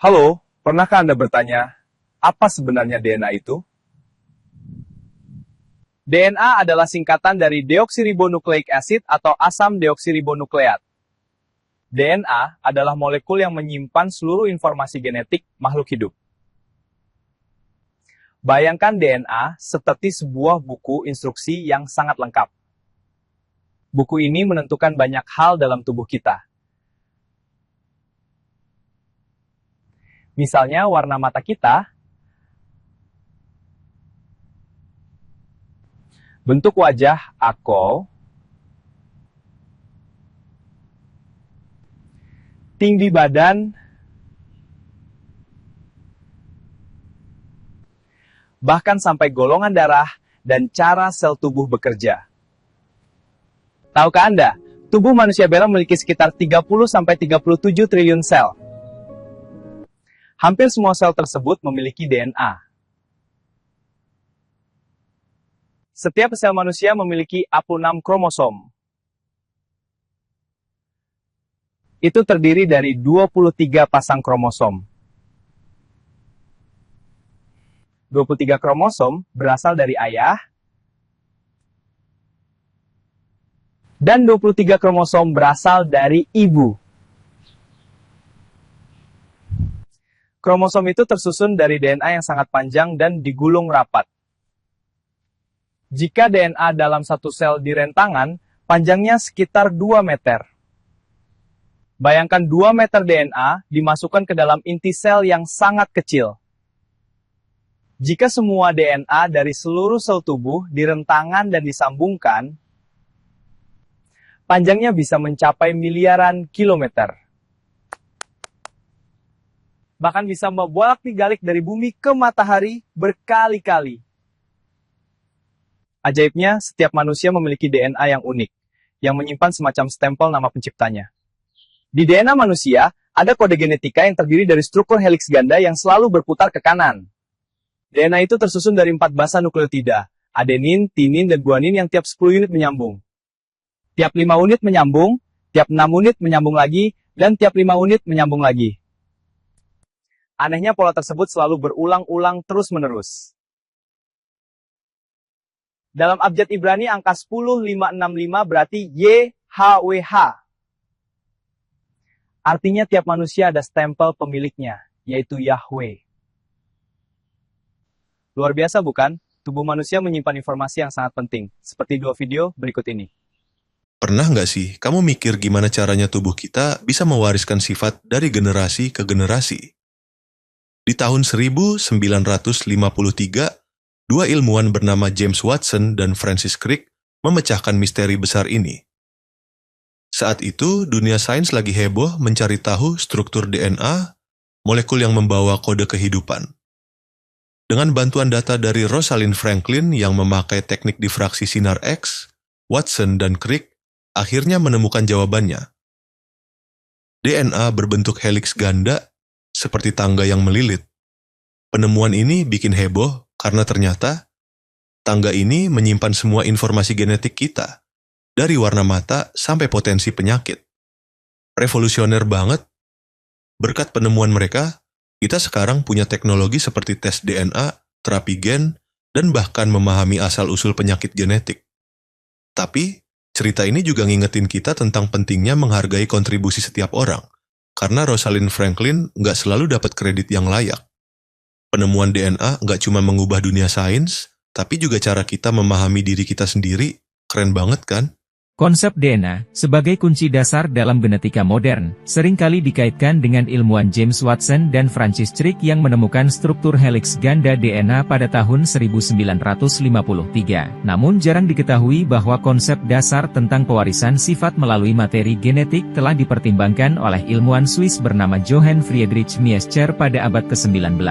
Halo, pernahkah Anda bertanya, apa sebenarnya DNA itu? DNA adalah singkatan dari deoksiribonucleic acid atau asam deoksiribonukleat. DNA adalah molekul yang menyimpan seluruh informasi genetik makhluk hidup. Bayangkan DNA seperti sebuah buku instruksi yang sangat lengkap. Buku ini menentukan banyak hal dalam tubuh kita. Misalnya warna mata kita, bentuk wajah aku, tinggi badan, bahkan sampai golongan darah dan cara sel tubuh bekerja. Tahukah Anda, tubuh manusia bela memiliki sekitar 30-37 triliun sel. Hampir semua sel tersebut memiliki DNA. Setiap sel manusia memiliki 26 kromosom. Itu terdiri dari 23 pasang kromosom. 23 kromosom berasal dari ayah, dan 23 kromosom berasal dari ibu. Kromosom itu tersusun dari DNA yang sangat panjang dan digulung rapat. Jika DNA dalam satu sel direntangan, panjangnya sekitar 2 meter. Bayangkan 2 meter DNA dimasukkan ke dalam inti sel yang sangat kecil. Jika semua DNA dari seluruh sel tubuh direntangkan dan disambungkan, panjangnya bisa mencapai miliaran kilometer. Bahkan bisa membolak-balik dari bumi ke matahari berkali-kali. Ajaibnya, setiap manusia memiliki DNA yang unik, yang menyimpan semacam stempel nama penciptanya. Di DNA manusia, ada kode genetika yang terdiri dari struktur heliks ganda yang selalu berputar ke kanan. DNA itu tersusun dari 4 basa nukleotida, adenin, tinin, dan guanin yang tiap 10 unit menyambung. Tiap 5 unit menyambung, tiap 6 unit menyambung lagi, dan tiap 5 unit menyambung lagi. Anehnya pola tersebut selalu berulang-ulang terus-menerus. Dalam abjad Ibrani angka 10565 berarti YHWH. Artinya tiap manusia ada stempel pemiliknya, yaitu Yahweh. Luar biasa bukan? Tubuh manusia menyimpan informasi yang sangat penting, seperti 2 video berikut ini. Pernah nggak sih kamu mikir gimana caranya tubuh kita bisa mewariskan sifat dari generasi ke generasi? Di tahun 1953, 2 ilmuwan bernama James Watson dan Francis Crick memecahkan misteri besar ini. Saat itu, dunia sains lagi heboh mencari tahu struktur DNA, molekul yang membawa kode kehidupan. Dengan bantuan data dari Rosalind Franklin yang memakai teknik difraksi sinar X, Watson dan Crick akhirnya menemukan jawabannya. DNA berbentuk heliks ganda seperti tangga yang melilit. Penemuan ini bikin heboh karena ternyata tangga ini menyimpan semua informasi genetik kita, dari warna mata sampai potensi penyakit. Revolusioner banget. Berkat penemuan mereka, kita sekarang punya teknologi seperti tes DNA, terapi gen, dan bahkan memahami asal-usul penyakit genetik. Tapi, cerita ini juga ngingetin kita tentang pentingnya menghargai kontribusi setiap orang, karena Rosalind Franklin nggak selalu dapat kredit yang layak. Penemuan DNA nggak cuma mengubah dunia sains, tapi juga cara kita memahami diri kita sendiri. Keren banget kan? Konsep DNA, sebagai kunci dasar dalam genetika modern, seringkali dikaitkan dengan ilmuwan James Watson dan Francis Crick yang menemukan struktur heliks ganda DNA pada tahun 1953. Namun jarang diketahui bahwa konsep dasar tentang pewarisan sifat melalui materi genetik telah dipertimbangkan oleh ilmuwan Swiss bernama Johann Friedrich Miescher pada abad ke-19.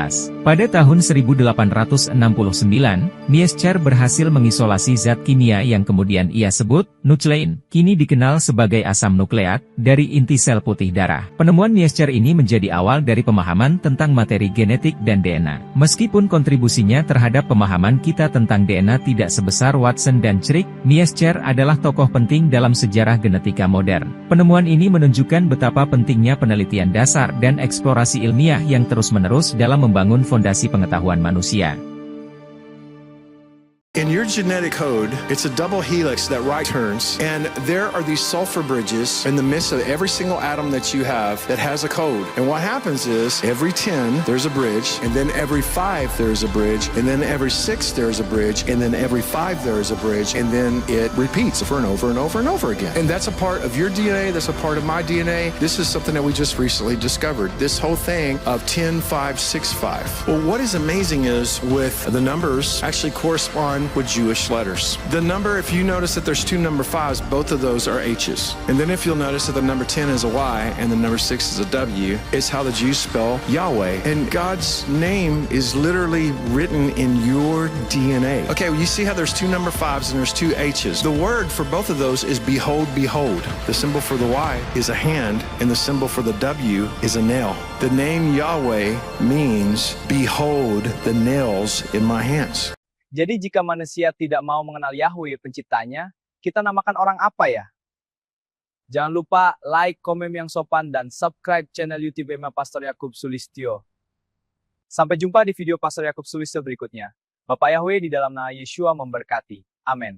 Pada tahun 1869, Miescher berhasil mengisolasi zat kimia yang kemudian ia sebut nukleotida nuklein, kini dikenal sebagai asam nukleat, dari inti sel putih darah. Penemuan Miescher ini menjadi awal dari pemahaman tentang materi genetik dan DNA. Meskipun kontribusinya terhadap pemahaman kita tentang DNA tidak sebesar Watson dan Crick, Miescher adalah tokoh penting dalam sejarah genetika modern. Penemuan ini menunjukkan betapa pentingnya penelitian dasar dan eksplorasi ilmiah yang terus-menerus dalam membangun fondasi pengetahuan manusia. In your genetic code, it's a double helix that right turns, and there are these sulfur bridges in the midst of every single atom that you have that has a code. And what happens is, every 10, there's a bridge, and then every 5, there's a bridge, and then every 6, there's a bridge, and then every 5, there's a bridge, and then it repeats over and over and over and over again. And that's a part of your DNA, that's a part of my DNA. This is something that we just recently discovered, this whole thing of 10, 5, 6, 5. Well, what is amazing is, with the numbers actually correspond with Jewish letters. The number, if you notice that there's two number 5s, both of those are H's. And then if you'll notice that the number 10 is a Y and the number 6 is a W, it's how the Jews spell Yahweh. And God's name is literally written in your DNA. Okay, well, you see how there's two number 5s and there's two H's. The word for both of those is behold, behold. The symbol for the Y is a hand and the symbol for the W is a nail. The name Yahweh means behold the nails in my hands. Jadi jika manusia tidak mau mengenal Yahweh penciptanya, kita namakan orang apa ya? Jangan lupa like, komen yang sopan, dan subscribe channel YouTube Ema Pastor Yakub Sulistyo. Sampai jumpa di video Pastor Yakub Sulistyo berikutnya. Bapak Yahweh di dalam nama Yeshua memberkati. Amin.